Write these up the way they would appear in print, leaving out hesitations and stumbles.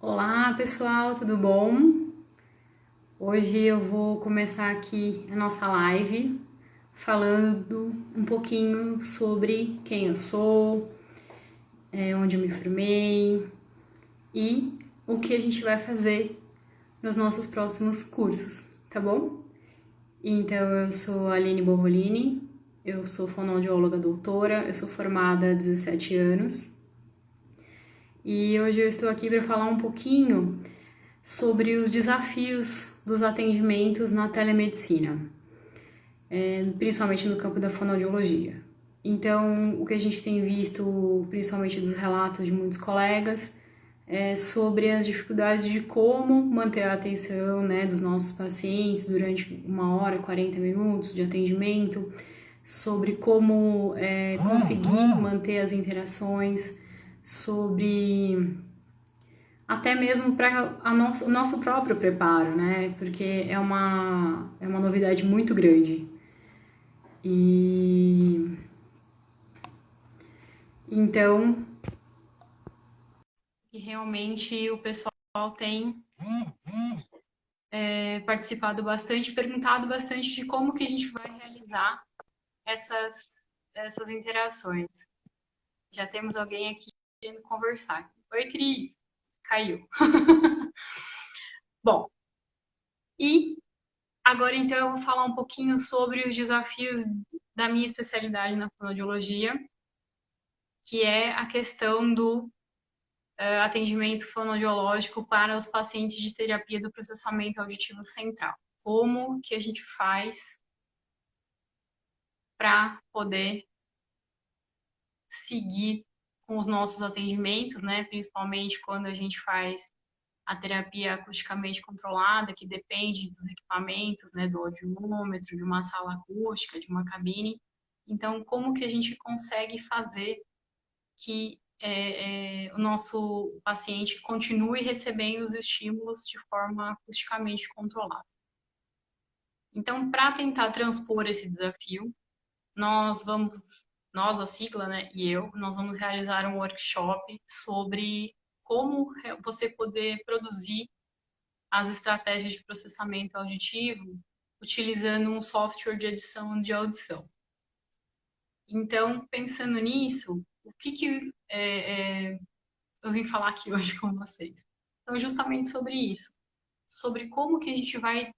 Olá pessoal, tudo bom? Hoje eu vou começar aqui a nossa live falando um pouquinho sobre quem eu sou, onde eu me formei e o que a gente vai fazer nos nossos próximos cursos, tá bom? Então eu sou a Aline Borrolini, eu sou fonoaudióloga doutora, eu sou formada há 17 anos e hoje eu estou aqui para falar um pouquinho sobre os desafios dos atendimentos na telemedicina, principalmente no campo da fonoaudiologia. Então, o que a gente tem visto, principalmente dos relatos de muitos colegas, é sobre as dificuldades de como manter a atenção, né, dos nossos pacientes durante 1 hora, 40 minutos de atendimento, sobre como conseguir manter as interações, sobre até mesmo para o nosso próprio preparo, né? Porque é uma novidade muito grande. E então, e realmente o pessoal tem participado bastante, perguntado bastante de como que a gente vai realizar essas, essas interações. Já temos alguém aqui querendo conversar. Oi, Cris. Caiu. Bom, e agora então eu vou falar um pouquinho sobre os desafios da minha especialidade na fonoaudiologia, que é a questão do atendimento fonoaudiológico para os pacientes de terapia do processamento auditivo central. Como que a gente faz para poder seguir com os nossos atendimentos, né? Principalmente quando a gente faz a terapia acusticamente controlada, que depende dos equipamentos, né? Do audiômetro, de uma sala acústica, de uma cabine. Então, como que a gente consegue fazer que o nosso paciente continue recebendo os estímulos de forma acusticamente controlada. Então, para tentar transpor esse desafio, nós, a sigla, né, e nós vamos realizar um workshop sobre como você poder produzir as estratégias de processamento auditivo utilizando um software de edição de audição. Então, pensando nisso, o que eu vim falar aqui hoje com vocês? Então, justamente sobre isso, sobre como que a gente vai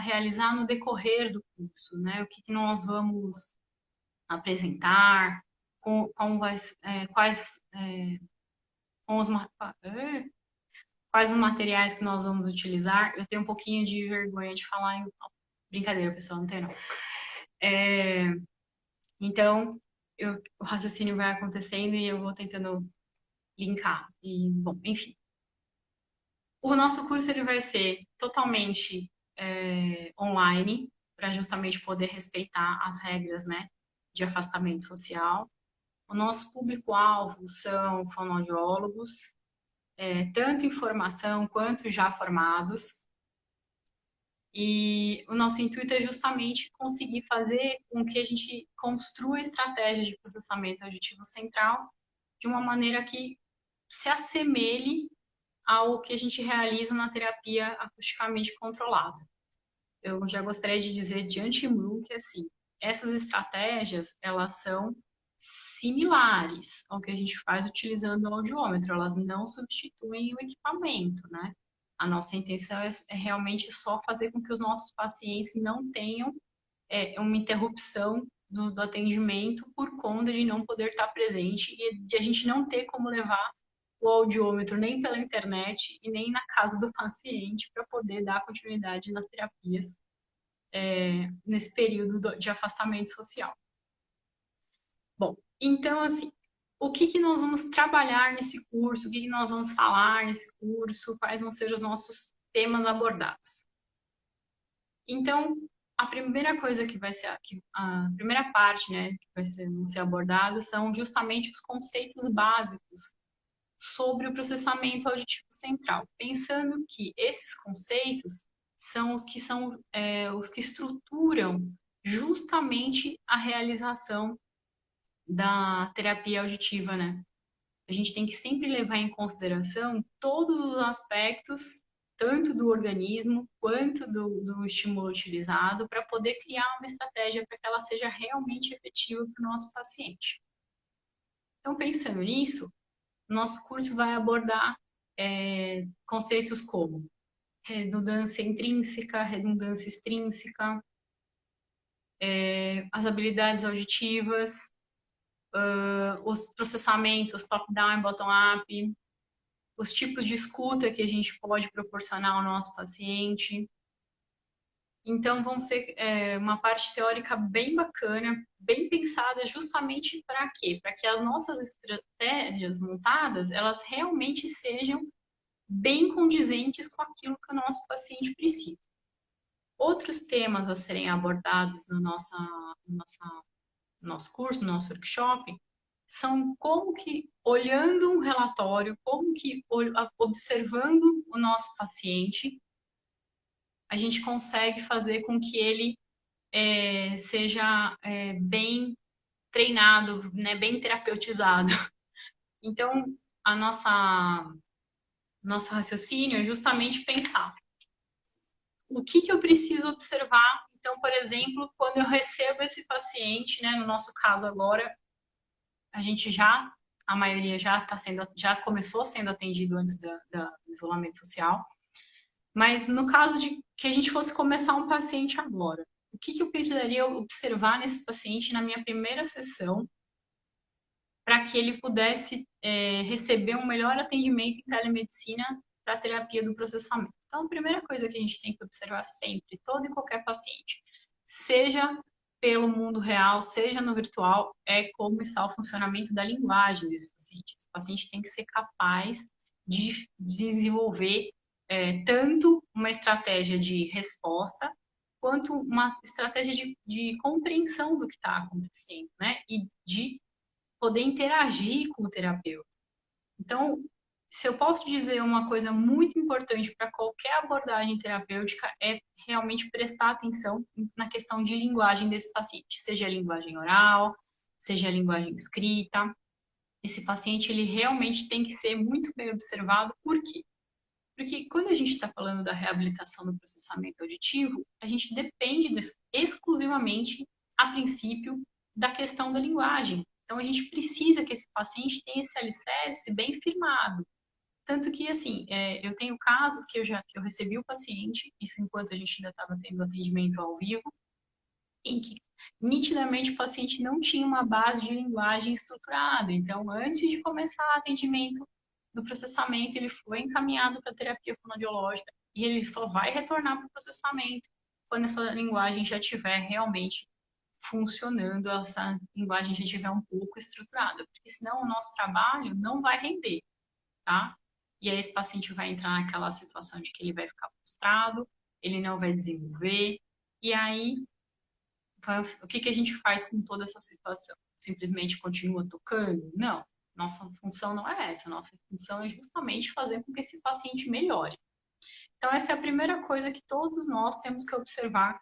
realizar no decorrer do curso, né? O que nós vamos apresentar, como vai, com os, quais os materiais que nós vamos utilizar. Eu tenho um pouquinho de vergonha de falar em brincadeira, pessoal, não tem não. Então, o raciocínio vai acontecendo e eu vou tentando linkar. E, bom, enfim. O nosso curso ele vai ser totalmente online, para justamente poder respeitar as regras, né, de afastamento social. O nosso público-alvo são fonoaudiólogos, tanto em formação quanto já formados. E o nosso intuito é justamente conseguir fazer com que a gente construa estratégias de processamento auditivo central de uma maneira que se assemelhe ao que a gente realiza na terapia acusticamente controlada. Eu já gostaria de dizer de antemão que, assim, essas estratégias, elas são similares ao que a gente faz utilizando o audiômetro, elas não substituem o equipamento, né? A nossa intenção é realmente só fazer com que os nossos pacientes não tenham uma interrupção do atendimento por conta de não poder estar presente e de a gente não ter como levar o audiômetro nem pela internet e nem na casa do paciente para poder dar continuidade nas terapias nesse período de afastamento social. Bom, então, assim, o que nós vamos trabalhar nesse curso, o que nós vamos falar nesse curso, quais vão ser os nossos temas abordados. Então, a primeira coisa que vai ser, a primeira parte, né, que vai ser abordada são justamente os conceitos básicos sobre o processamento auditivo central, pensando que esses conceitos são os que estruturam justamente a realização da terapia auditiva, né? a gente tem que sempre levar em consideração todos os aspectos, tanto do organismo quanto do estímulo utilizado, para poder criar uma estratégia para que ela seja realmente efetiva para o nosso paciente. Então, pensando nisso, nosso curso vai abordar conceitos como redundância intrínseca, redundância extrínseca, as habilidades auditivas, os processamentos top-down e bottom-up, os tipos de escuta que a gente pode proporcionar ao nosso paciente. Então, vão ser uma parte teórica bem bacana, bem pensada justamente para quê? Para que as nossas estratégias montadas, elas realmente sejam bem condizentes com aquilo que o nosso paciente precisa. Outros temas a serem abordados no nosso curso, no nosso workshop, são como que, olhando um relatório, como que, observando o nosso paciente, a gente consegue fazer com que ele seja bem treinado, né, bem terapeutizado. Então, nosso raciocínio é justamente pensar o que eu preciso observar. Então, por exemplo, quando eu recebo esse paciente, né, no nosso caso agora, a maioria já começou sendo atendido antes do isolamento social, mas no caso de que a gente fosse começar um paciente agora, o que eu precisaria observar nesse paciente na minha primeira sessão para que ele pudesse receber um melhor atendimento em telemedicina para a terapia do processamento? Então, a primeira coisa que a gente tem que observar sempre, todo e qualquer paciente, seja pelo mundo real, seja no virtual, é como está o funcionamento da linguagem desse paciente. Esse paciente tem que ser capaz de desenvolver tanto uma estratégia de resposta, quanto uma estratégia de compreensão do que está acontecendo, né? E de poder interagir com o terapeuta. Então, se eu posso dizer uma coisa muito importante para qualquer abordagem terapêutica, é realmente prestar atenção na questão de linguagem desse paciente, seja a linguagem oral, seja a linguagem escrita. Esse paciente, ele realmente tem que ser muito bem observado. Por quê? Porque quando a gente está falando da reabilitação do processamento auditivo, a gente depende exclusivamente, a princípio, da questão da linguagem. Então, a gente precisa que esse paciente tenha esse alicerce bem firmado. Tanto que, assim, eu tenho casos que eu recebi o paciente, isso enquanto a gente ainda estava tendo atendimento ao vivo, em que nitidamente o paciente não tinha uma base de linguagem estruturada. Então, antes de começar o atendimento do processamento, ele foi encaminhado para a terapia fonoaudiológica e ele só vai retornar para o processamento quando essa linguagem já estiver realmente funcionando, essa linguagem já estiver um pouco estruturada, porque senão o nosso trabalho não vai render, tá? E aí esse paciente vai entrar naquela situação de que ele vai ficar frustrado, ele não vai desenvolver, e aí o que a gente faz com toda essa situação? Simplesmente continua tocando? Não. Nossa função não é essa. Nossa função é justamente fazer com que esse paciente melhore. Então, essa é a primeira coisa que todos nós temos que observar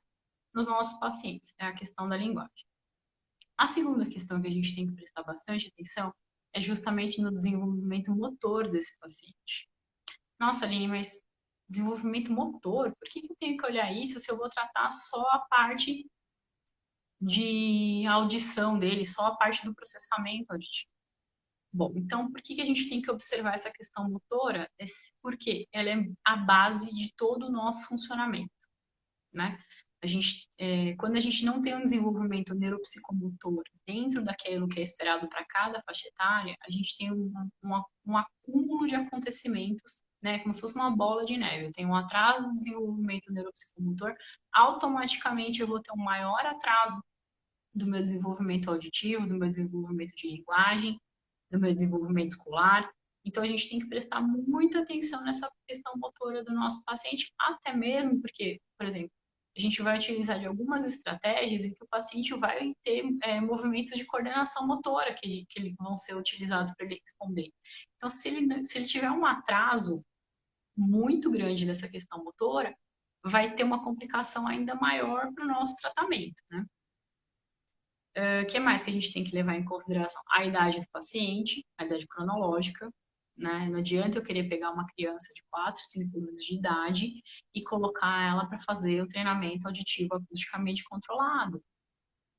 nos nossos pacientes, é a questão da linguagem. A segunda questão que a gente tem que prestar bastante atenção é justamente no desenvolvimento motor desse paciente. Nossa, Aline, mas desenvolvimento motor, por que eu tenho que olhar isso se eu vou tratar só a parte de audição dele, só a parte do processamento auditivo? Bom, então por que a gente tem que observar essa questão motora? Porque ela é a base de todo o nosso funcionamento, né? Quando a gente não tem um desenvolvimento neuropsicomotor dentro daquilo que é esperado para cada faixa etária, a gente tem um acúmulo de acontecimentos, né? Como se fosse uma bola de neve. Eu tenho um atraso no desenvolvimento neuropsicomotor, automaticamente eu vou ter um maior atraso do meu desenvolvimento auditivo, do meu desenvolvimento de linguagem, do meu desenvolvimento escolar. Então, a gente tem que prestar muita atenção nessa questão motora do nosso paciente, até mesmo porque, por exemplo, a gente vai utilizar de algumas estratégias em que o paciente vai ter movimentos de coordenação motora que vão ser utilizados para ele responder. Então, se ele tiver um atraso muito grande nessa questão motora, vai ter uma complicação ainda maior para o nosso tratamento, né? O que mais que a gente tem que levar em consideração? A idade do paciente, a idade cronológica, né? Não adianta eu querer pegar uma criança de 4, 5 anos de idade e colocar ela para fazer o treinamento auditivo acusticamente controlado.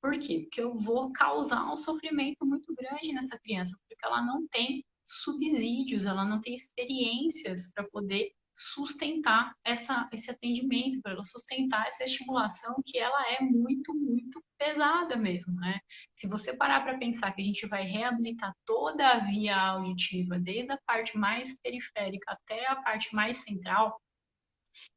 Por quê? Porque eu vou causar um sofrimento muito grande nessa criança, porque ela não tem subsídios, ela não tem experiências para poder sustentar esse atendimento, para ela sustentar essa estimulação que ela é muito, muito pesada mesmo, né? Se você parar para pensar que a gente vai reabilitar toda a via auditiva, desde a parte mais periférica até a parte mais central,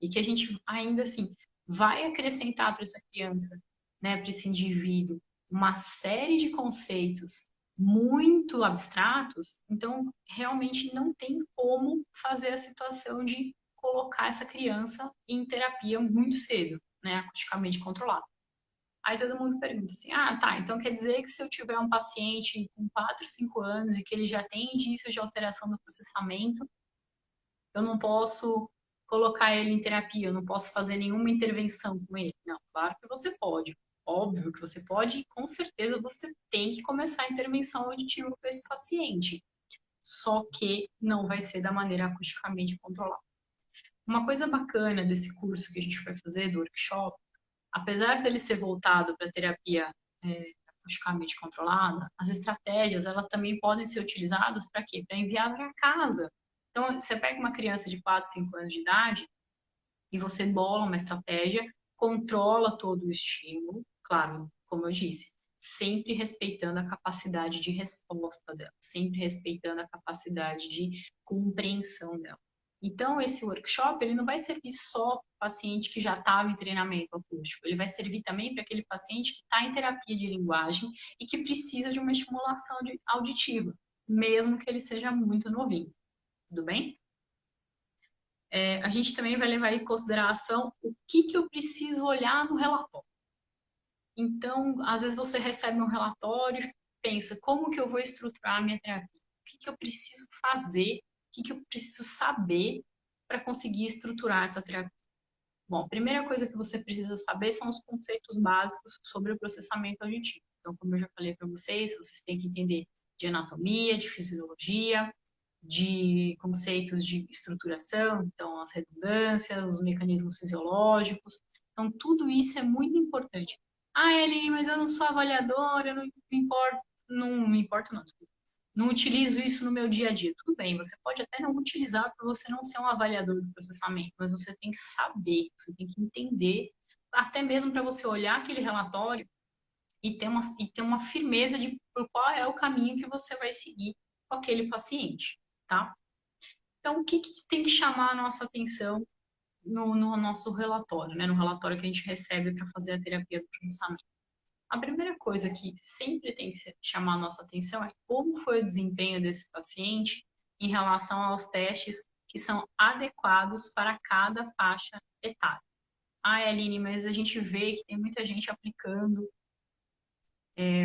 e que a gente ainda assim vai acrescentar para essa criança, né, para esse indivíduo, uma série de conceitos muito abstratos, então realmente não tem como fazer a situação de colocar essa criança em terapia muito cedo, né, acusticamente controlada. Aí todo mundo pergunta assim, ah, tá, então quer dizer que se eu tiver um paciente com 4, 5 anos e que ele já tem indícios de alteração do processamento, eu não posso colocar ele em terapia, eu não posso fazer nenhuma intervenção com ele. Não, claro que você pode. Óbvio que você pode e com certeza você tem que começar a intervenção auditiva com esse paciente. Só que não vai ser da maneira acusticamente controlada. Uma coisa bacana desse curso que a gente vai fazer, do workshop, apesar dele ser voltado para terapia acusticamente controlada, as estratégias elas também podem ser utilizadas para quê? Para enviar para casa. Então, você pega uma criança de 4, 5 anos de idade e você bola uma estratégia, controla todo o estímulo, claro, como eu disse, sempre respeitando a capacidade de resposta dela, sempre respeitando a capacidade de compreensão dela. Então, esse workshop, ele não vai servir só para o paciente que já estava em treinamento acústico, ele vai servir também para aquele paciente que está em terapia de linguagem e que precisa de uma estimulação auditiva, mesmo que ele seja muito novinho. Tudo bem? A gente também vai levar em consideração o que eu preciso olhar no relatório. Então, às vezes você recebe um relatório e pensa, como que eu vou estruturar a minha terapia? O que eu preciso fazer? O que eu preciso saber para conseguir estruturar essa terapia? Bom, a primeira coisa que você precisa saber são os conceitos básicos sobre o processamento auditivo. Então, como eu já falei para vocês, vocês têm que entender de anatomia, de fisiologia, de conceitos de estruturação, então as redundâncias, os mecanismos fisiológicos. Então, tudo isso é muito importante. Ah, Eline, mas eu não sou avaliadora, eu não me importo, não me importo não, desculpa. Não utilizo isso no meu dia a dia. Tudo bem, você pode até não utilizar para você não ser um avaliador do processamento, mas você tem que saber, você tem que entender, até mesmo para você olhar aquele relatório e ter uma firmeza de qual é o caminho que você vai seguir com aquele paciente, tá? Então, o que tem que chamar a nossa atenção no nosso relatório, né? No relatório que a gente recebe para fazer a terapia do processamento? A primeira coisa que sempre tem que chamar a nossa atenção é como foi o desempenho desse paciente em relação aos testes que são adequados para cada faixa etária. Ah, Aline, mas a gente vê que tem muita gente aplicando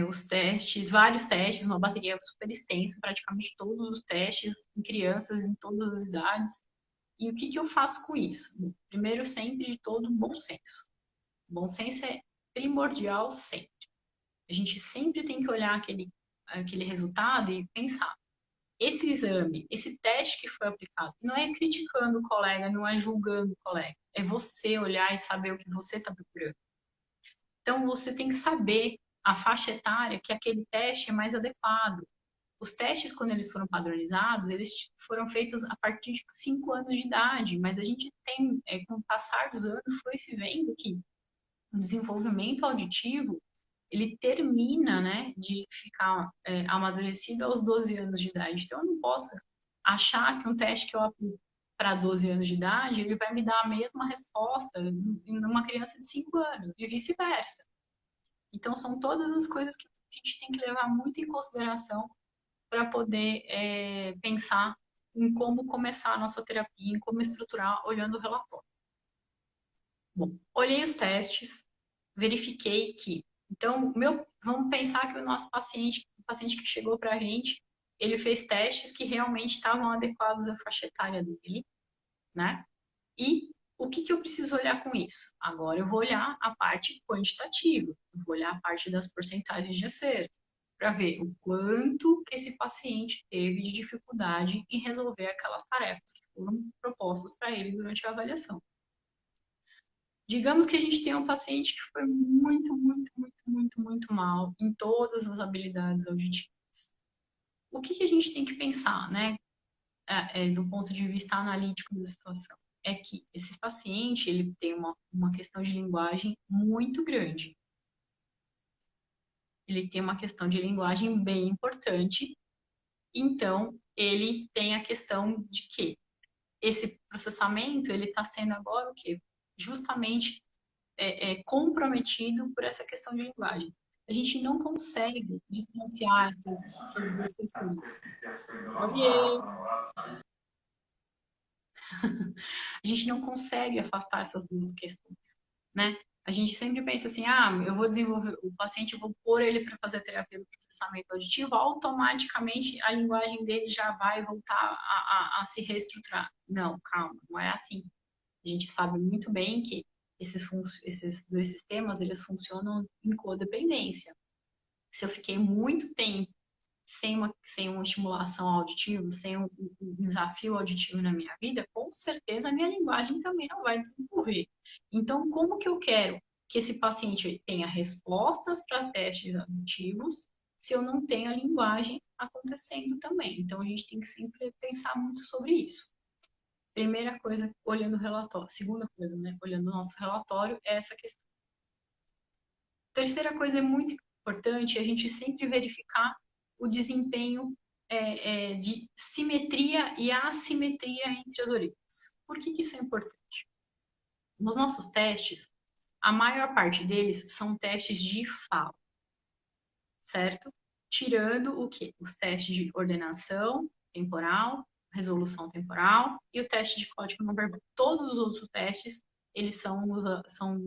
os testes, vários testes, uma bateria super extensa, praticamente todos os testes em crianças em todas as idades. E o que eu faço com isso? Primeiro, sempre de todo, bom senso. Bom senso é primordial sempre. A gente sempre tem que olhar aquele resultado e pensar, esse exame, esse teste que foi aplicado, não é criticando o colega, não é julgando o colega, é você olhar e saber o que você está procurando. Então, você tem que saber a faixa etária que aquele teste é mais adequado. Os testes, quando eles foram padronizados, eles foram feitos a partir de 5 anos de idade, mas a gente tem, com o passar dos anos, foi se vendo que o desenvolvimento auditivo, ele termina, né, de ficar amadurecido aos 12 anos de idade. Então, eu não posso achar que um teste que eu aplico para 12 anos de idade, ele vai me dar a mesma resposta numa criança de 5 anos, e vice-versa. Então, são todas as coisas que a gente tem que levar muito em consideração para poder pensar em como começar a nossa terapia, em como estruturar, olhando o relatório. Bom, olhei os testes, verifiquei que. Então, vamos pensar que o nosso paciente, o paciente que chegou para a gente, ele fez testes que realmente estavam adequados à faixa etária dele, né? E O que eu preciso olhar com isso? Agora eu vou olhar a parte quantitativa, eu vou olhar a parte das porcentagens de acerto, para ver o quanto que esse paciente teve de dificuldade em resolver aquelas tarefas que foram propostas para ele durante a avaliação. Digamos que a gente tem um paciente que foi muito mal em todas as habilidades auditivas. O que a gente tem que pensar, né, do ponto de vista analítico da situação? É que esse paciente, ele tem uma questão de linguagem muito grande. Ele tem uma questão de linguagem bem importante. Então, ele tem a questão de que esse processamento, ele está sendo agora o quê? Justamente comprometido por essa questão de linguagem. A gente não consegue distanciar essas duas questões. Oiê! A gente não consegue afastar essas duas questões, né? A gente sempre pensa assim, eu vou desenvolver o paciente, eu vou pôr ele para fazer terapia do processamento auditivo, automaticamente a linguagem dele já vai voltar a se reestruturar. Não, calma, não é assim. A gente sabe muito bem que esses dois sistemas, eles funcionam em codependência. Se eu fiquei muito tempo sem uma estimulação auditiva, sem um desafio auditivo na minha vida, com certeza a minha linguagem também não vai desenvolver. Então, como que eu quero que esse paciente tenha respostas para testes auditivos se eu não tenho a linguagem acontecendo também? Então, a gente tem que sempre pensar muito sobre isso. Primeira coisa, olhando o relatório. Segunda coisa, né, olhando o nosso relatório, é essa questão. Terceira coisa é muito importante a gente sempre verificar o desempenho de simetria e assimetria entre as orelhas. Por que isso é importante? Nos nossos testes, a maior parte deles são testes de fala, certo? Tirando o quê? Os testes de ordenação temporal, resolução temporal e o teste de código não verbal. Todos os outros testes, eles são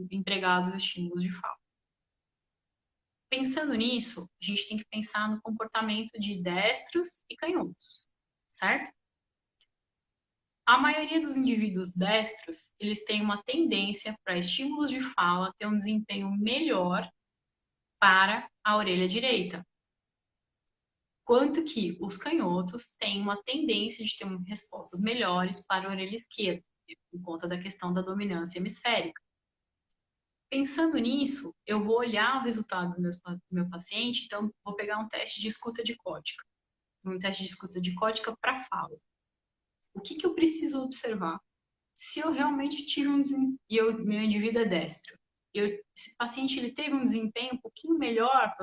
empregados os estímulos de fala. Pensando nisso, a gente tem que pensar no comportamento de destros e canhotos, certo? A maioria dos indivíduos destros, eles têm uma tendência para estímulos de fala ter um desempenho melhor para a orelha direita, quanto que os canhotos têm uma tendência de ter respostas melhores para a orelha esquerda, por conta da questão da dominância hemisférica. Pensando nisso, eu vou olhar o resultado do meu paciente, então vou pegar um teste de escuta dicótica, um teste de escuta dicótica para fala. O que eu preciso observar? Se eu realmente tive meu indivíduo é destro, esse paciente ele teve um desempenho um pouquinho melhor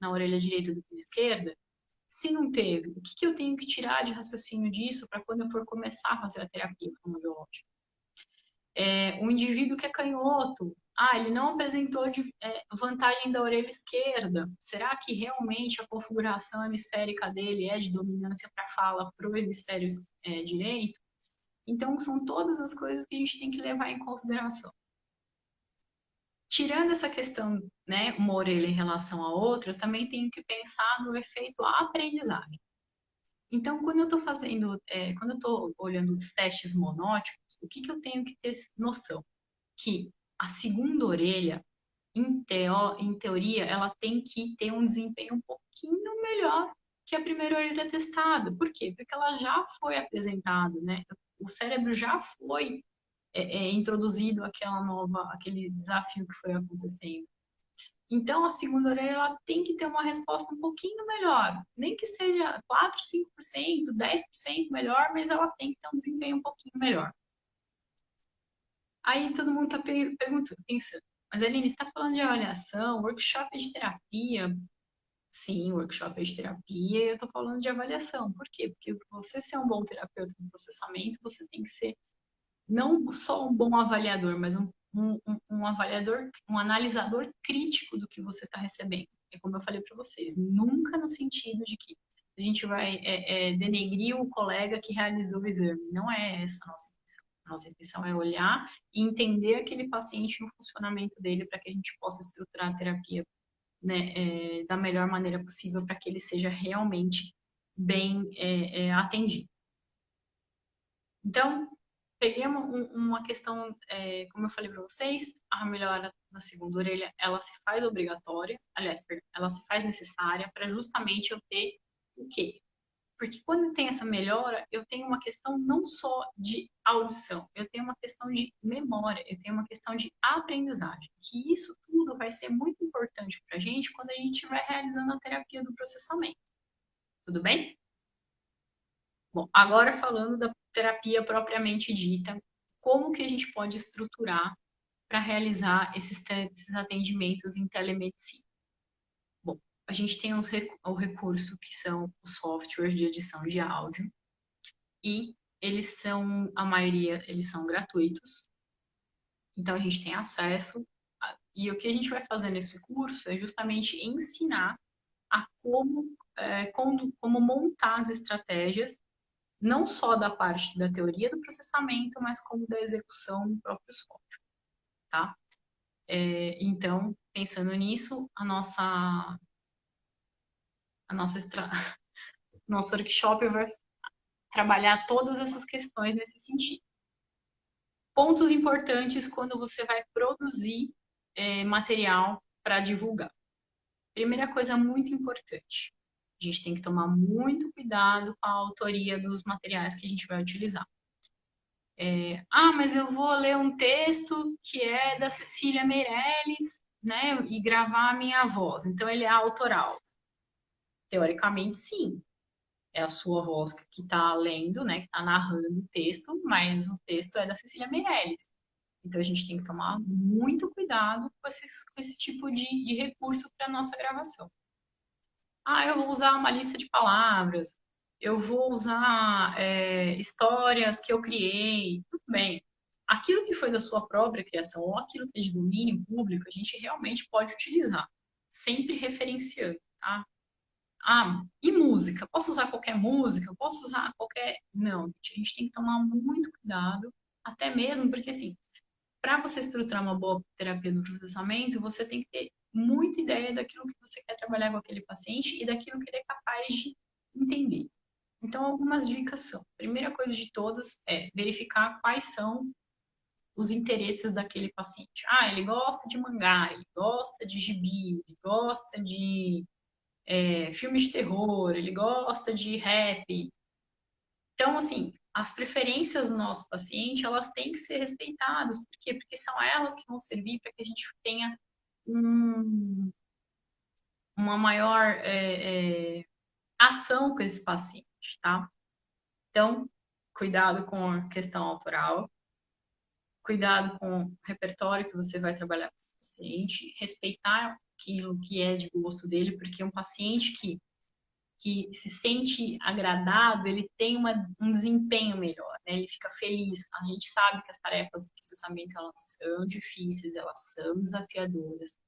na orelha direita do que na esquerda, se não teve, o que eu tenho que tirar de raciocínio disso para quando eu for começar a fazer a terapia fonoaudiológica? Um indivíduo que é canhoto, ele não apresentou vantagem da orelha esquerda. Será que realmente a configuração hemisférica dele é de dominância para fala para o hemisfério direito? Então, são todas as coisas que a gente tem que levar em consideração. Tirando essa questão, né, uma orelha em relação à outra, eu também tenho que pensar no efeito aprendizagem. Então, quando eu estou quando eu estou olhando os testes monóticos, o que eu tenho que ter noção? Que a segunda orelha, em teoria, ela tem que ter um desempenho um pouquinho melhor que a primeira orelha testada. Por quê? Porque ela já foi apresentada, né? O cérebro já foi introduzido aquele desafio que foi acontecendo. Então, a segunda orelha ela tem que ter uma resposta um pouquinho melhor. Nem que seja 4, 5%, 10% melhor, mas ela tem que ter um desempenho um pouquinho melhor. Aí todo mundo está perguntando, pensando, mas Aline, você está falando de avaliação, workshop de terapia? Sim, workshop de terapia, e eu estou falando de avaliação. Por quê? Porque para você ser um bom terapeuta de processamento, você tem que ser não só um bom avaliador, mas um avaliador, um analisador crítico do que você está recebendo. É como eu falei para vocês, nunca no sentido de que a gente vai denegrir o colega que realizou o exame. Não é essa a nossa intenção. A nossa intenção é olhar e entender aquele paciente no funcionamento dele para que a gente possa estruturar a terapia, né, da melhor maneira possível para que ele seja realmente bem atendido. Então, peguei uma questão, como eu falei para vocês, a melhora na segunda orelha, ela se faz obrigatória, aliás, ela se faz necessária para justamente eu ter o quê? Porque quando tem essa melhora, eu tenho uma questão não só de audição, eu tenho uma questão de memória, eu tenho uma questão de aprendizagem. Que isso tudo vai ser muito importante para a gente quando a gente estiver realizando a terapia do processamento. Tudo bem? Bom, agora falando da terapia propriamente dita, como que a gente pode estruturar para realizar esses atendimentos em telemedicina? Bom, a gente tem o recurso que são os softwares de edição de áudio e eles são, a maioria, eles são gratuitos. Então a gente tem acesso e o que a gente vai fazer nesse curso é justamente ensinar a como montar as estratégias não só da parte da teoria do processamento, mas como da execução do próprio software, tá? Então, pensando nisso, nosso workshop vai trabalhar todas essas questões nesse sentido. Pontos importantes quando você vai produzir material para divulgar. Primeira coisa muito importante, a gente tem que tomar muito cuidado com a autoria dos materiais que a gente vai utilizar. Mas eu vou ler um texto que é da Cecília Meirelles, né, e gravar a minha voz. Então ele é autoral. Teoricamente, sim. É a sua voz que está lendo, né, que está narrando o texto, mas o texto é da Cecília Meirelles. Então a gente tem que tomar muito cuidado com esse tipo de recurso para nossa gravação. Eu vou usar uma lista de palavras, eu vou usar histórias que eu criei, tudo bem. Aquilo que foi da sua própria criação ou aquilo que é de domínio público, a gente realmente pode utilizar, sempre referenciando, tá? E música? Posso usar qualquer música? Posso usar qualquer... Não, a gente tem que tomar muito cuidado, até mesmo porque, assim, para você estruturar uma boa terapia do processamento, você tem que ter muita ideia daquilo que você quer trabalhar com aquele paciente e daquilo que ele é capaz de entender. Então, algumas dicas são: a primeira coisa de todas é verificar quais são os interesses daquele paciente. Ele gosta de mangá, ele gosta de gibi, ele gosta de filmes de terror, ele gosta de rap. Então, assim, as preferências do nosso paciente, elas têm que ser respeitadas. Por quê? Porque são elas que vão servir para que a gente tenha uma maior ação com esse paciente, tá? Então, cuidado com a questão autoral, cuidado com o repertório que você vai trabalhar com esse paciente, respeitar aquilo que é de gosto dele, porque um paciente que se sente agradado, ele tem um desempenho melhor, né? Ele fica feliz. A gente sabe que as tarefas do processamento, elas são difíceis, elas são desafiadoras.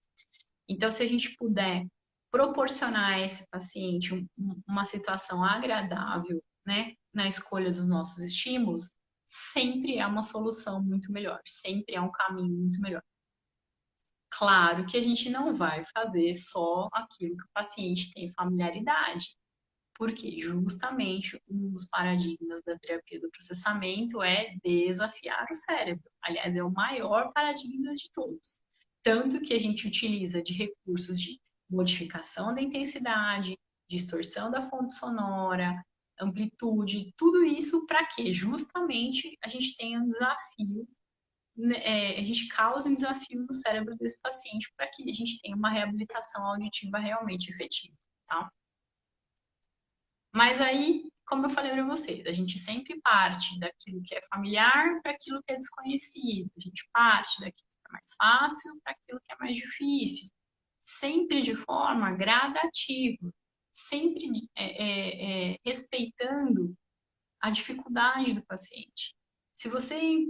Então, se a gente puder proporcionar a esse paciente uma situação agradável, né, na escolha dos nossos estímulos, sempre é uma solução muito melhor, sempre é um caminho muito melhor. Claro que a gente não vai fazer só aquilo que o paciente tem familiaridade, porque justamente um dos paradigmas da terapia do processamento é desafiar o cérebro. Aliás, é o maior paradigma de todos. Tanto que a gente utiliza de recursos de modificação da intensidade, distorção da fonte sonora, amplitude, tudo isso para que justamente a gente tenha um desafio, a gente cause um desafio no cérebro desse paciente para que a gente tenha uma reabilitação auditiva realmente efetiva, tá? Mas aí, como eu falei para vocês, a gente sempre parte daquilo que é familiar para aquilo que é desconhecido. A gente parte daquilo que é mais fácil para aquilo que é mais difícil. Sempre de forma gradativa, sempre respeitando a dificuldade do paciente. Se você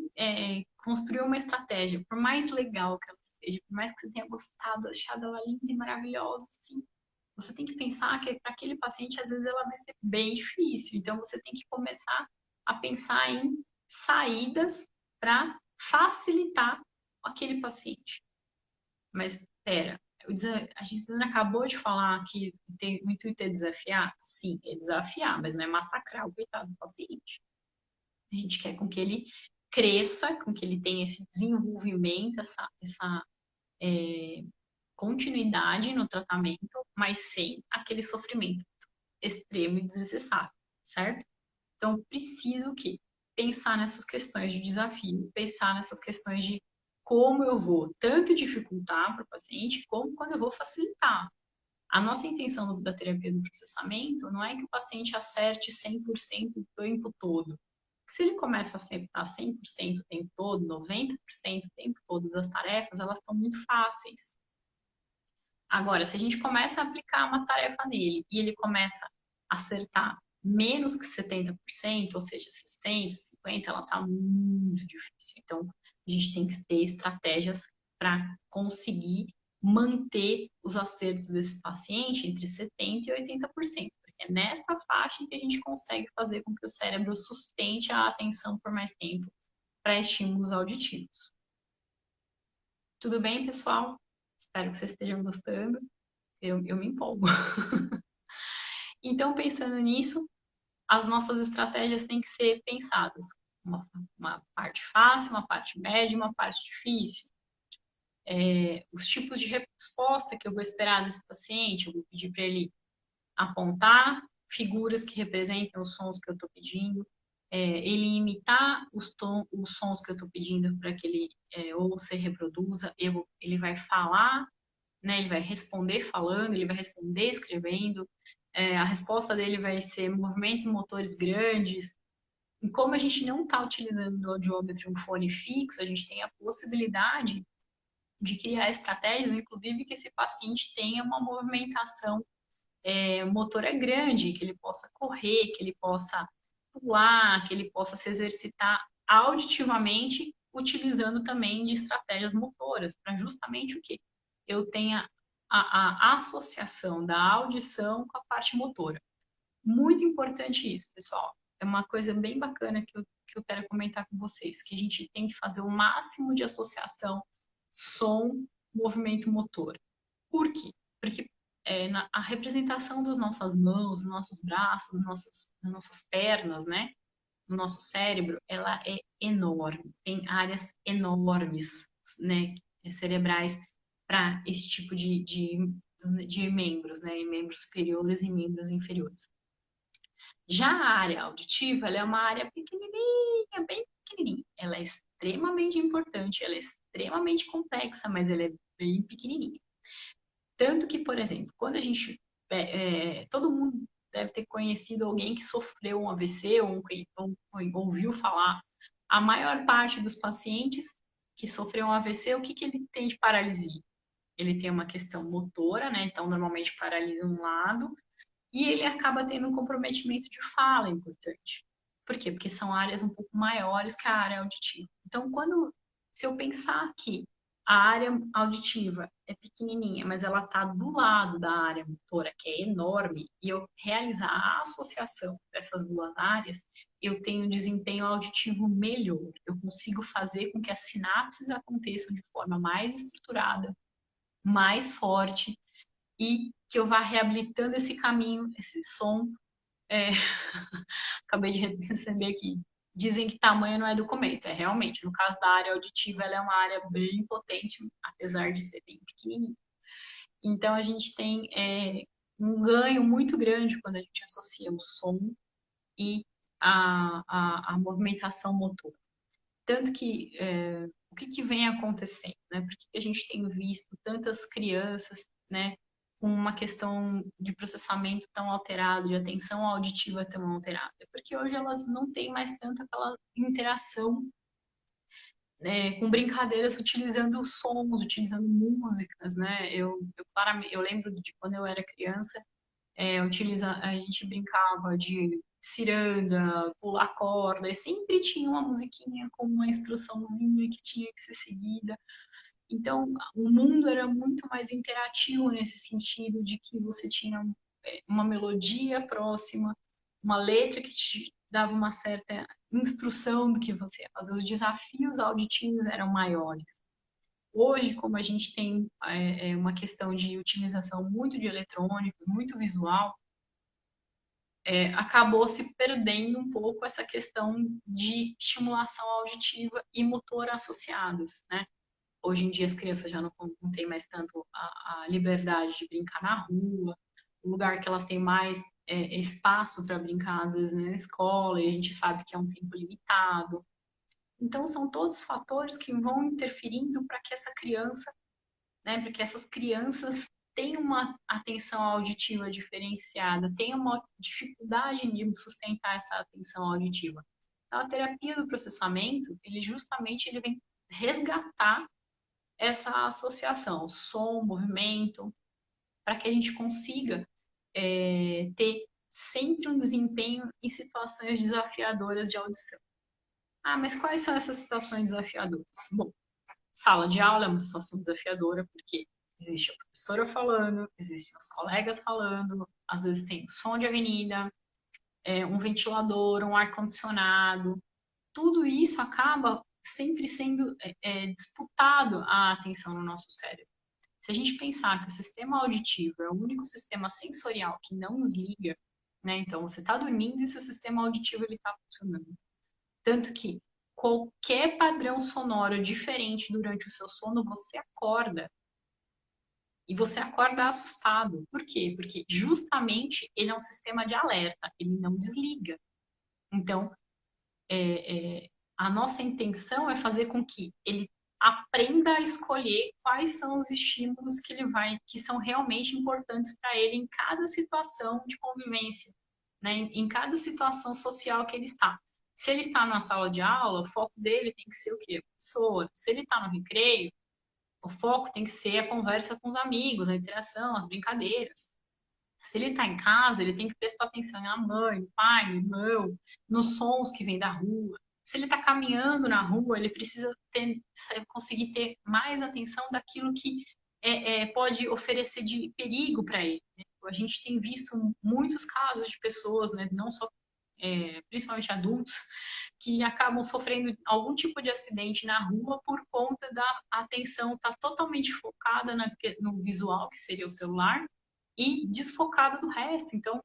construiu uma estratégia, por mais legal que ela seja, por mais que você tenha gostado, achado ela linda e maravilhosa, assim, você tem que pensar que para aquele paciente, às vezes, ela vai ser bem difícil. Então, você tem que começar a pensar em saídas para facilitar aquele paciente. Mas, espera, a gente acabou de falar que o intuito é desafiar? Sim, é desafiar, mas não é massacrar o coitado do paciente. A gente quer com que ele cresça, com que ele tenha esse desenvolvimento, essa continuidade no tratamento, mas sem aquele sofrimento extremo e desnecessário, certo? Então, preciso o quê? Pensar nessas questões de desafio, pensar nessas questões de como eu vou tanto dificultar para o paciente, como quando eu vou facilitar. A nossa intenção da terapia do processamento não é que o paciente acerte 100% o tempo todo. Se ele começa a acertar 100% o tempo todo, 90% o tempo todo das tarefas, elas estão muito fáceis. Agora, se a gente começa a aplicar uma tarefa nele e ele começa a acertar menos que 70%, ou seja, 60%, 50%, ela está muito difícil. Então, a gente tem que ter estratégias para conseguir manter os acertos desse paciente entre 70% e 80%. Porque é nessa faixa que a gente consegue fazer com que o cérebro sustente a atenção por mais tempo para estímulos auditivos. Tudo bem, pessoal? Espero que vocês estejam gostando. Eu me empolgo. Então, pensando nisso, as nossas estratégias têm que ser pensadas. Uma parte fácil, uma parte média, uma parte difícil. Os tipos de resposta que eu vou esperar desse paciente, eu vou pedir para ele apontar figuras que representem os sons que eu estou pedindo, ele imitar os sons que eu estou pedindo para que ele ouça e reproduza, ele vai falar, né, ele vai responder falando, ele vai responder escrevendo, a resposta dele vai ser movimentos motores grandes. E como a gente não está utilizando o audiômetro, um fone fixo, a gente tem a possibilidade de criar estratégias, inclusive que esse paciente tenha uma movimentação motora grande, que ele possa correr, que ele possa pular, que ele possa se exercitar auditivamente, utilizando também de estratégias motoras, para justamente o quê? Eu tenha a associação da audição com a parte motora. Muito importante isso, pessoal. É uma coisa bem bacana que eu quero comentar com vocês, que a gente tem que fazer o máximo de associação som, movimento motor. Por quê? Porque a representação das nossas mãos, dos nossos braços, das nossas pernas, né? No nosso cérebro, ela é enorme. Tem áreas enormes, né? Cerebrais para esse tipo de membros, né? Membros superiores e membros inferiores. Já a área auditiva, ela é uma área pequenininha, bem pequenininha. Ela é extremamente importante, ela é extremamente complexa, mas ela é bem pequenininha. Tanto que, por exemplo, quando a gente... todo mundo deve ter conhecido alguém que sofreu um AVC ou ouviu falar. A maior parte dos pacientes que sofreu um AVC, o que ele tem de paralisia? Ele tem uma questão motora, né? Então, normalmente paralisa um lado e ele acaba tendo um comprometimento de fala importante. Por quê? Porque são áreas um pouco maiores que a área auditiva. Então, se eu pensar que a área auditiva é pequenininha, mas ela está do lado da área motora, que é enorme, e eu realizar a associação dessas duas áreas, eu tenho um desempenho auditivo melhor. Eu consigo fazer com que as sinapses aconteçam de forma mais estruturada, mais forte, e que eu vá reabilitando esse caminho, esse som. Acabei de receber aqui. Dizem que tamanho não é documento. É realmente, no caso da área auditiva, ela é uma área bem potente, apesar de ser bem pequenininha. Então, a gente tem um ganho muito grande quando a gente associa o som e a movimentação motora. Tanto que, o que vem acontecendo, né? Por que a gente tem visto tantas crianças, né, com uma questão de processamento tão alterado, de atenção auditiva tão alterada? Porque hoje elas não têm mais tanto aquela interação com brincadeiras utilizando sons, utilizando músicas, né? Eu lembro de quando eu era criança, a gente brincava de ciranda, pular corda, e sempre tinha uma musiquinha com uma instruçãozinha que tinha que ser seguida. Então, o mundo era muito mais interativo nesse sentido de que você tinha uma melodia próxima, uma letra que te dava uma certa instrução do que você ia fazer. Os desafios auditivos eram maiores. Hoje, como a gente tem uma questão de utilização muito de eletrônicos, muito visual, acabou se perdendo um pouco essa questão de estimulação auditiva e motora associadas, né? Hoje em dia as crianças já não têm mais tanto a liberdade de brincar na rua, o lugar que elas têm mais espaço para brincar, às vezes, na escola, e a gente sabe que é um tempo limitado. Então, são todos fatores que vão interferindo para que essa criança, né, para que essas crianças tenham uma atenção auditiva diferenciada, tenham uma dificuldade de sustentar essa atenção auditiva. Então, a terapia do processamento, ele vem resgatar essa associação, som, movimento, para que a gente consiga ter sempre um desempenho em situações desafiadoras de audição. Ah, mas quais são essas situações desafiadoras? Bom, sala de aula é uma situação desafiadora porque existe a professora falando, existem os colegas falando, às vezes tem som de avenida, um ventilador, um ar-condicionado. Tudo isso acaba sempre sendo disputado a atenção no nosso cérebro. Se a gente pensar que o sistema auditivo é o único sistema sensorial que não desliga, né? Então você está dormindo e o seu sistema auditivo ele está funcionando. Tanto que qualquer padrão sonoro diferente durante o seu sono, você acorda. E você acorda assustado. Por quê? Porque justamente ele é um sistema de alerta, ele não desliga. Então, a nossa intenção é fazer com que ele aprenda a escolher quais são os estímulos que são realmente importantes para ele em cada situação de convivência, né? Em cada situação social que ele está. Se ele está na sala de aula, o foco dele tem que ser o quê? A professora. Se ele está no recreio, o foco tem que ser a conversa com os amigos, a interação, as brincadeiras. Se ele está em casa, ele tem que prestar atenção na mãe, no pai, no irmão, nos sons que vêm da rua. Se ele está caminhando na rua, ele precisa conseguir ter mais atenção daquilo que pode oferecer de perigo para ele, né? A gente tem visto muitos casos de pessoas, né, não só principalmente adultos, que acabam sofrendo algum tipo de acidente na rua por conta da atenção estar totalmente focada no visual, que seria o celular, e desfocada do resto. Então,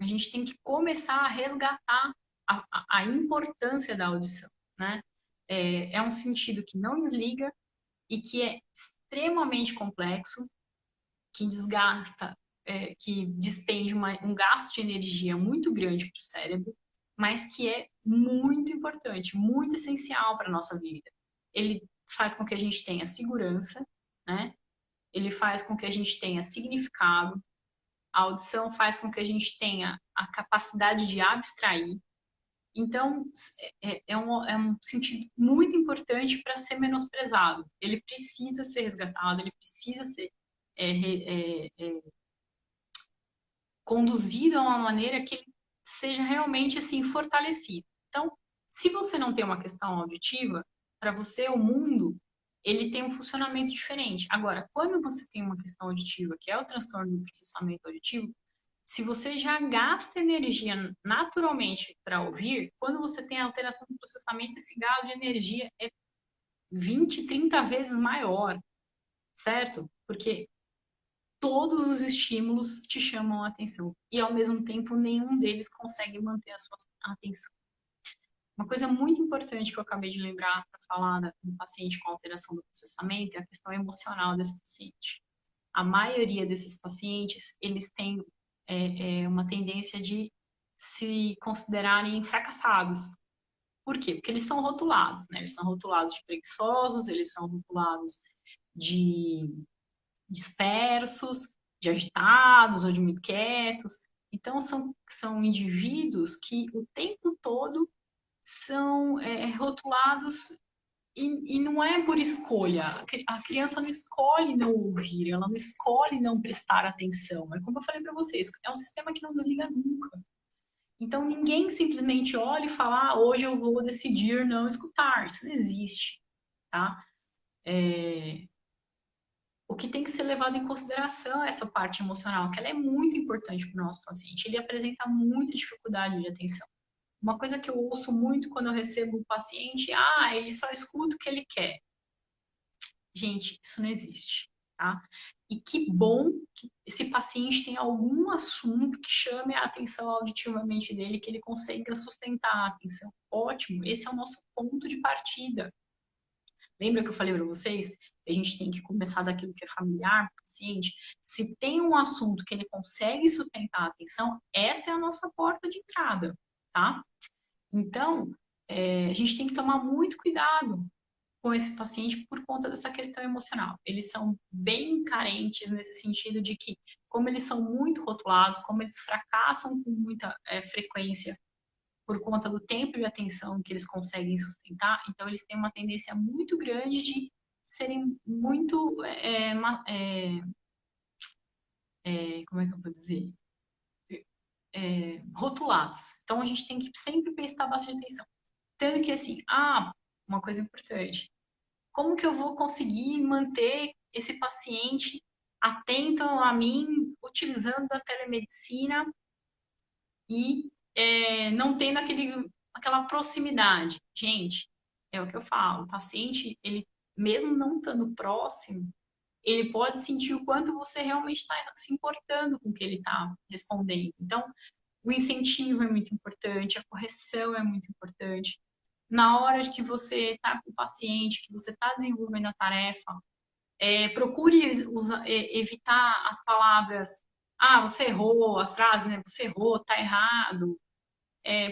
a gente tem que começar a resgatar a importância da audição, né? É um sentido que não desliga e que é extremamente complexo, que desgasta, que despende um gasto de energia muito grande para o cérebro, mas que é muito importante, muito essencial para a nossa vida. Ele faz com que a gente tenha segurança, né? Ele faz com que a gente tenha significado, a audição faz com que a gente tenha a capacidade de abstrair. Então, é um sentido muito importante para ser menosprezado. Ele precisa ser resgatado, ele precisa ser conduzido a uma maneira que ele seja realmente assim fortalecido. Então, se você não tem uma questão auditiva, para você o mundo ele tem um funcionamento diferente. Agora, quando você tem uma questão auditiva, que é o transtorno do processamento auditivo, se você já gasta energia naturalmente para ouvir, quando você tem a alteração do processamento, esse gasto de energia é 20, 30 vezes maior, certo? Porque todos os estímulos te chamam a atenção e, ao mesmo tempo, nenhum deles consegue manter a sua atenção. Uma coisa muito importante que eu acabei de lembrar para falar do paciente com alteração do processamento é a questão emocional desse paciente. A maioria desses pacientes, eles têm uma tendência de se considerarem fracassados. Por quê? Porque eles são rotulados, né? Eles são rotulados de preguiçosos, eles são rotulados de dispersos, de agitados ou de muito quietos. Então, são indivíduos que o tempo todo são rotulados e não é por escolha. A criança não escolhe não ouvir, ela não escolhe não prestar atenção. É como eu falei para vocês, é um sistema que não desliga nunca. Então, ninguém simplesmente olha e fala, hoje eu vou decidir não escutar. Isso não existe, tá? O que tem que ser levado em consideração é essa parte emocional, que ela é muito importante para o nosso paciente. Ele apresenta muita dificuldade de atenção. Uma coisa que eu ouço muito quando eu recebo um paciente, ele só escuta o que ele quer. Gente, isso não existe. tá? E que bom que esse paciente tem algum assunto que chame a atenção auditivamente dele, que ele consiga sustentar a atenção. Ótimo, esse é o nosso ponto de partida. Lembra que eu falei para vocês? A gente tem que começar daquilo que é familiar para o paciente. Se tem um assunto que ele consegue sustentar a atenção, essa é a nossa porta de entrada, tá? Então, a gente tem que tomar muito cuidado com esse paciente por conta dessa questão emocional. Eles são bem carentes nesse sentido de que, como eles são muito rotulados, como eles fracassam com muita frequência por conta do tempo de atenção que eles conseguem sustentar, então eles têm uma tendência muito grande de serem muito, como é que eu vou dizer? Rotulados. Então a gente tem que sempre prestar bastante atenção. Tanto que assim, uma coisa importante, como que eu vou conseguir manter esse paciente atento a mim, utilizando a telemedicina e não tendo aquela proximidade? Gente, é o que eu falo, o paciente, ele mesmo não estando próximo, ele pode sentir o quanto você realmente está se importando com o que ele está respondendo. Então, o incentivo é muito importante, a correção é muito importante. Na hora que você está com o paciente, que você está desenvolvendo a tarefa, procure evitar as palavras, você errou, as frases, né? Você errou, tá errado.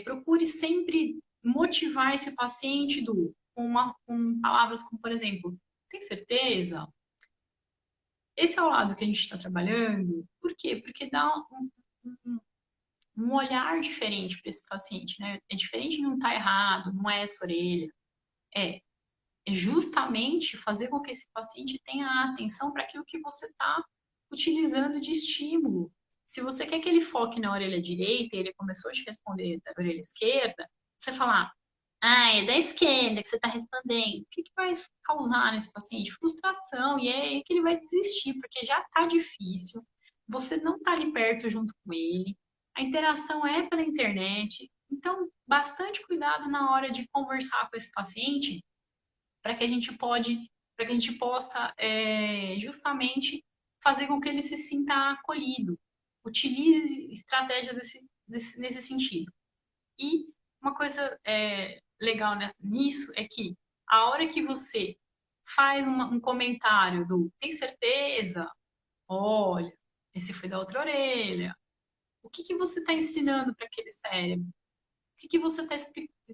Procure sempre motivar esse paciente com palavras como, por exemplo, tem certeza? Esse é o lado que a gente está trabalhando. Por quê? Porque dá um olhar diferente para esse paciente, né? É diferente de não estar errado, não é essa orelha. É justamente fazer com que esse paciente tenha atenção para aquilo que você está utilizando de estímulo. Se você quer que ele foque na orelha direita e ele começou a te responder da orelha esquerda, você falar, é da esquerda que você está respondendo. O que vai causar nesse paciente? Frustração, e é aí que ele vai desistir, porque já está difícil, você não está ali perto junto com ele, a interação é pela internet, então bastante cuidado na hora de conversar com esse paciente para que a gente para que a gente possa justamente fazer com que ele se sinta acolhido. Utilize estratégias nesse sentido. E uma coisa legal, né, nisso é que a hora que você faz um comentário do tem certeza? Olha, esse foi da outra orelha. O que você está ensinando para aquele cérebro? O que você está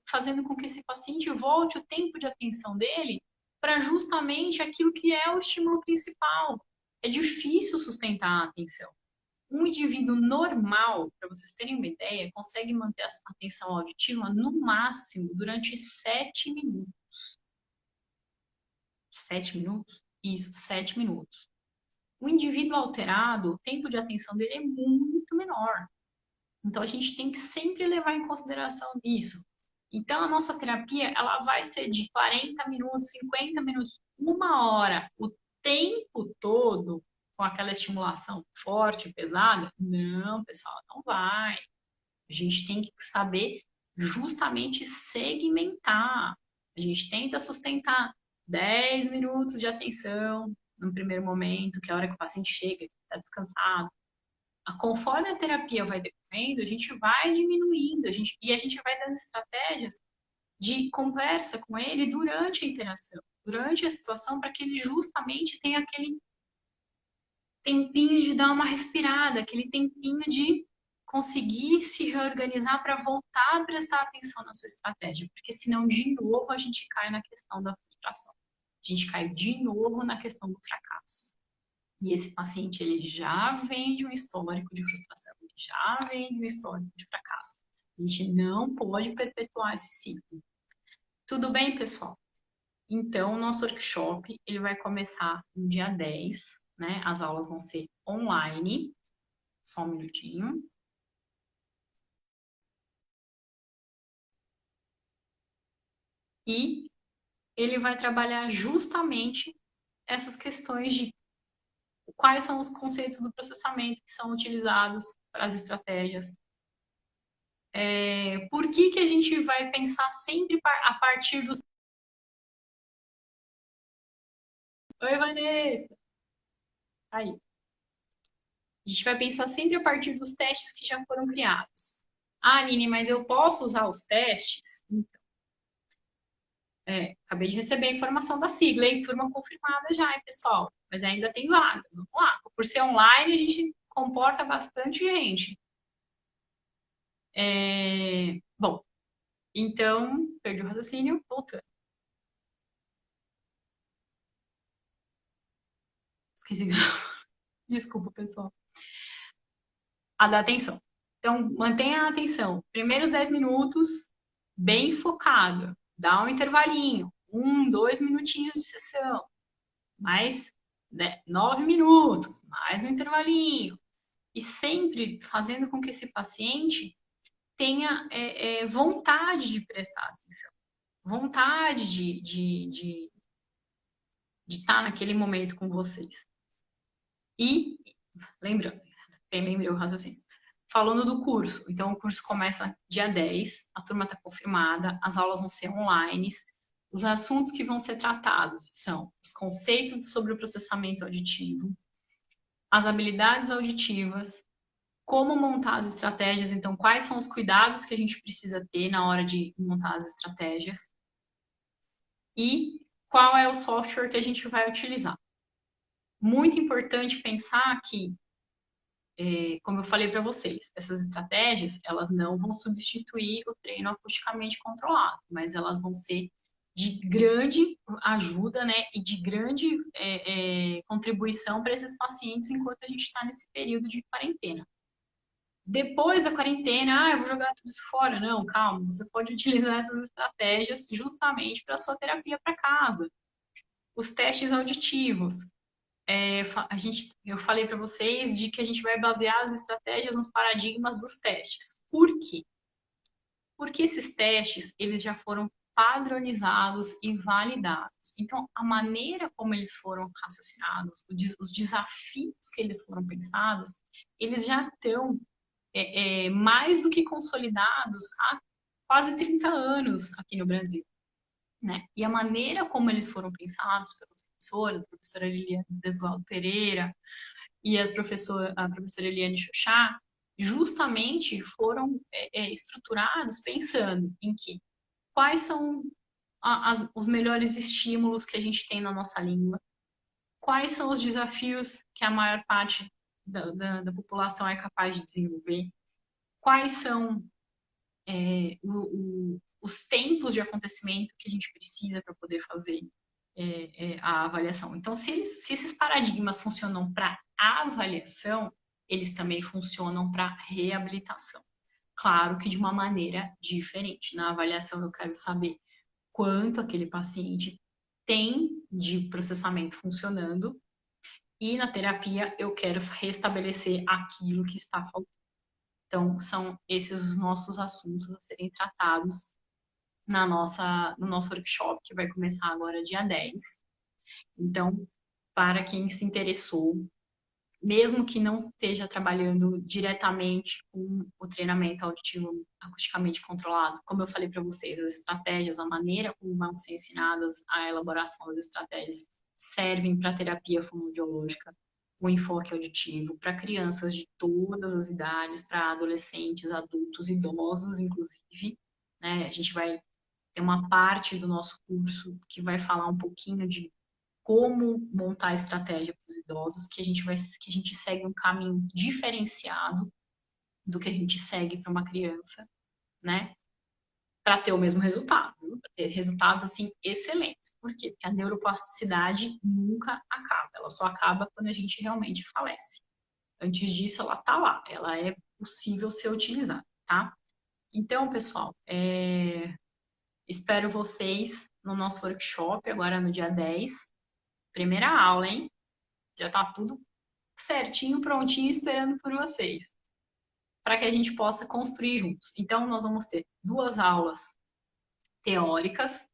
fazendo com que esse paciente volte o tempo de atenção dele para justamente aquilo que é o estímulo principal? É difícil sustentar a atenção. Um indivíduo normal, para vocês terem uma ideia, consegue manter a atenção auditiva no máximo durante 7 minutos. 7 minutos? Isso, 7 minutos. O indivíduo alterado, o tempo de atenção dele é muito menor. Então, a gente tem que sempre levar em consideração isso. Então, a nossa terapia, ela vai ser de 40 minutos, 50 minutos, 1 hora, o tempo todo, com aquela estimulação forte, pesada? Não, pessoal, não vai. A gente tem que saber justamente segmentar. A gente tenta sustentar 10 minutos de atenção no primeiro momento, que é a hora que o paciente chega, está descansado. Conforme a terapia vai decorrendo, a gente vai diminuindo, e a gente vai dando estratégias de conversa com ele durante a interação, durante a situação, para que ele justamente tenha aquele tempinho de dar uma respirada, aquele tempinho de conseguir se reorganizar para voltar a prestar atenção na sua estratégia, porque senão, de novo, a gente cai na questão da frustração. A gente cai de novo na questão do fracasso. E esse paciente, ele já vem de um histórico de frustração, ele já vem de um histórico de fracasso. A gente não pode perpetuar esse ciclo. Tudo bem, pessoal? Então, o nosso workshop, ele vai começar no dia 10, né? As aulas vão ser online. Só um minutinho. E ele vai trabalhar justamente essas questões de quais são os conceitos do processamento que são utilizados para as estratégias. Por que a gente vai pensar sempre a partir dos... Oi, Vanessa! Aí. A gente vai pensar sempre a partir dos testes que já foram criados. Ah, Aline, mas eu posso usar os testes? Então, acabei de receber a informação da sigla, hein? Turma confirmada já, hein, pessoal? Mas ainda tem vagas, vamos lá. Por ser online, a gente comporta bastante gente. Bom, então, perdi o raciocínio, voltando. Esqueci. Desculpa, pessoal. A da atenção. Então, mantenha a atenção. Primeiros 10 minutos, bem focado. Dá um intervalinho. 2 minutinhos de sessão. Mais 9 minutos. Mais um intervalinho. E sempre fazendo com que esse paciente tenha vontade de prestar atenção. Vontade de estar naquele momento com vocês. E, lembrando, lembrei o raciocínio. Falando do curso, então o curso começa dia 10, a turma está confirmada, as aulas vão ser online. Os assuntos que vão ser tratados são os conceitos sobre o processamento auditivo, as habilidades auditivas, como montar as estratégias, então quais são os cuidados que a gente precisa ter na hora de montar as estratégias e qual é o software que a gente vai utilizar. Muito importante pensar que, como eu falei para vocês, essas estratégias, elas não vão substituir o treino acusticamente controlado, mas elas vão ser de grande ajuda, né, e de grande contribuição para esses pacientes enquanto a gente está nesse período de quarentena. Depois da quarentena, eu vou jogar tudo isso fora. Não, calma, você pode utilizar essas estratégias justamente para a sua terapia para casa. Os testes auditivos, eu falei para vocês de que a gente vai basear as estratégias nos paradigmas dos testes. Por quê? Porque esses testes, eles já foram padronizados e validados. Então, a maneira como eles foram raciocinados, os desafios que eles foram pensados, eles já estão mais do que consolidados há quase 30 anos aqui no Brasil. Né? E a maneira como eles foram pensados pelas professoras, a professora Liliane Desgualdo Pereira e a professora Eliane Xuxá, justamente foram estruturados pensando em que quais são os melhores estímulos que a gente tem na nossa língua, quais são os desafios que a maior parte da população é capaz de desenvolver, quais são os tempos de acontecimento que a gente precisa para poder fazer a avaliação. Então, se esses paradigmas funcionam para avaliação, eles também funcionam para reabilitação. Claro que de uma maneira diferente. Na avaliação, eu quero saber quanto aquele paciente tem de processamento funcionando, e na terapia eu quero restabelecer aquilo que está faltando. Então, são esses os nossos assuntos a serem tratados no nosso workshop, que vai começar agora dia 10. Então, para quem se interessou, mesmo que não esteja trabalhando diretamente com o treinamento auditivo acusticamente controlado, como eu falei para vocês, as estratégias, a maneira como vão ser ensinadas, a elaboração das estratégias servem para a terapia fonoaudiológica, o enfoque auditivo, para crianças de todas as idades, para adolescentes, adultos, idosos, inclusive. Né? A gente vai ter uma parte do nosso curso que vai falar um pouquinho de como montar a estratégia para os idosos, que a gente segue um caminho diferenciado do que a gente segue para uma criança, né? Para ter o mesmo resultado, para ter resultados assim excelentes. Por quê? Porque a neuroplasticidade nunca acaba, ela só acaba quando a gente realmente falece. Antes disso, ela tá lá, ela é possível ser utilizada, tá? Então, pessoal, espero vocês no nosso workshop agora no dia 10. Primeira aula, hein? Já tá tudo certinho, prontinho, esperando por vocês, para que a gente possa construir juntos. Então, nós vamos ter 2 aulas teóricas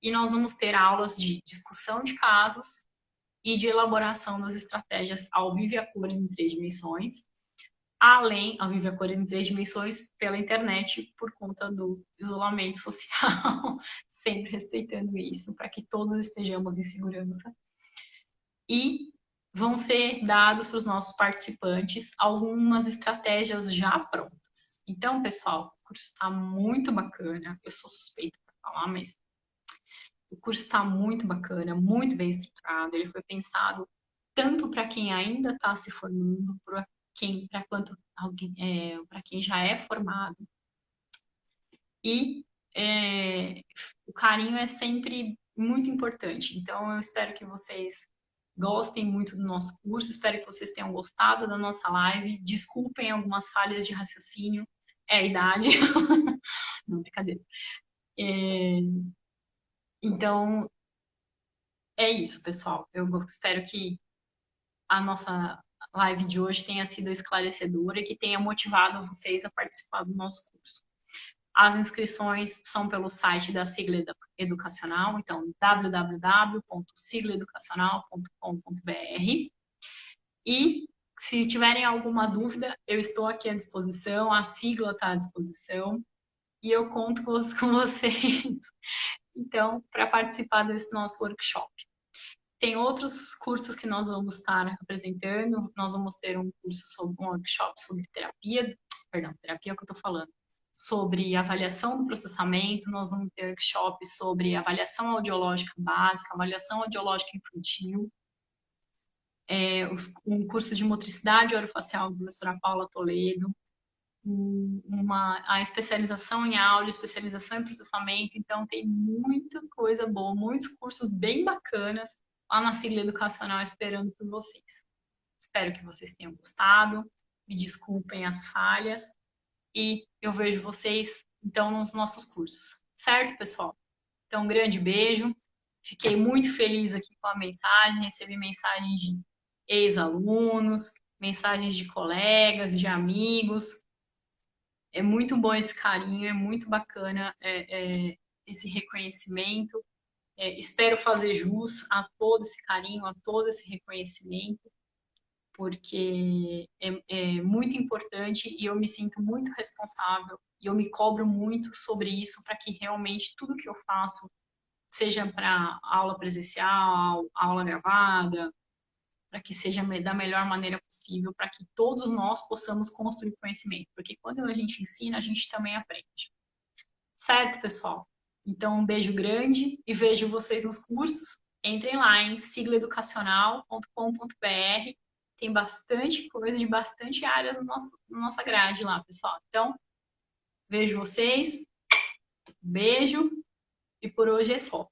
e nós vamos ter aulas de discussão de casos e de elaboração das estratégias ao vivo e a cores em 3 dimensões, além, ao vivo e a cores em 3 dimensões, pela internet, por conta do isolamento social, sempre respeitando isso, para que todos estejamos em segurança. E vão ser dados para os nossos participantes algumas estratégias já prontas. Então, pessoal, o curso está muito bacana. Eu sou suspeita para falar, mas o curso está muito bacana, muito bem estruturado. Ele foi pensado tanto para quem ainda está se formando, para quem já é formado. E o carinho é sempre muito importante. Então, eu espero que vocês gostem muito do nosso curso, espero que vocês tenham gostado da nossa live. Desculpem algumas falhas de raciocínio, é a idade. Não, brincadeira. Então, é isso, pessoal. Eu espero que a nossa live de hoje tenha sido esclarecedora e que tenha motivado vocês a participar do nosso curso. As inscrições são pelo site da Sigla Educacional, então www.siglaeducacional.com.br. E se tiverem alguma dúvida, eu estou aqui à disposição, a sigla está à disposição e eu conto com vocês, então, para participar desse nosso workshop. Tem outros cursos que nós vamos estar apresentando. Nós vamos ter um workshop sobre terapia é o que eu estou falando, sobre avaliação do processamento. Nós vamos ter workshop sobre avaliação audiológica básica, avaliação audiológica infantil. Um curso de motricidade orofacial da professora Paula Toledo. A especialização em áudio, especialização em processamento. Então, tem muita coisa boa, muitos cursos bem bacanas lá na Sigla Educacional esperando por vocês. Espero que vocês tenham gostado. Me desculpem as falhas. E eu vejo vocês, então, nos nossos cursos. Certo, pessoal? Então, um grande beijo. Fiquei muito feliz aqui com a mensagem. Recebi mensagens de ex-alunos, mensagens de colegas, de amigos. É muito bom esse carinho, é muito bacana esse reconhecimento. Espero fazer jus a todo esse carinho, a todo esse reconhecimento, porque é muito importante e eu me sinto muito responsável e eu me cobro muito sobre isso para que realmente tudo que eu faço, seja para aula presencial, aula gravada, para que seja da melhor maneira possível, para que todos nós possamos construir conhecimento, porque quando a gente ensina, a gente também aprende. Certo, pessoal? Então, um beijo grande e vejo vocês nos cursos. Entrem lá em siglaeducacional.com.br. Tem bastante coisa de bastante áreas na nossa grade lá, pessoal. Então, vejo vocês. Beijo. E por hoje é só.